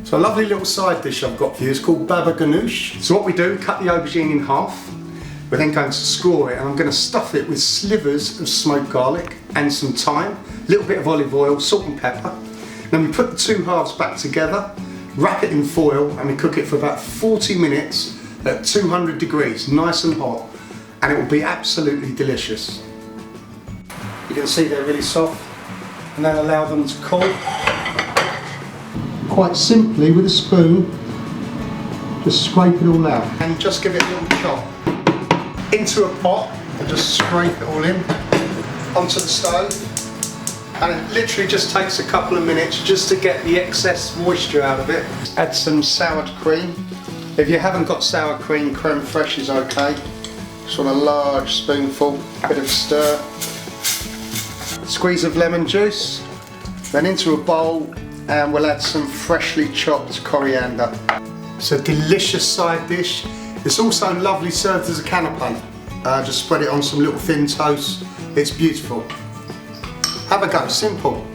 So a lovely little side dish I've got for you is called Ganoush. So what we do, cut the aubergine in half. We're then going to score it, and I'm going to stuff it with slivers of smoked garlic and some thyme, a little bit of olive oil, salt and pepper. Then we put the two halves back together, wrap it in foil, and we cook it for about 40 minutes at 200 degrees, nice and hot, and it will be absolutely delicious. You can see they're really soft, and then allow them to cool. Quite simply, with a spoon, just scrape it all out and just give it a little chop into a pot and just scrape it all in onto the stove. And it literally just takes a couple of minutes just to get the excess moisture out of it. Add some sour cream. If you haven't got sour cream, creme fraiche is okay. Just want a large spoonful, bit of stir. Squeeze of lemon juice, then into a bowl, and we'll add some freshly chopped coriander. It's a delicious side dish. It's also lovely served as a canapé. Just spread it on some little thin toast. It's beautiful. Have a go, simple.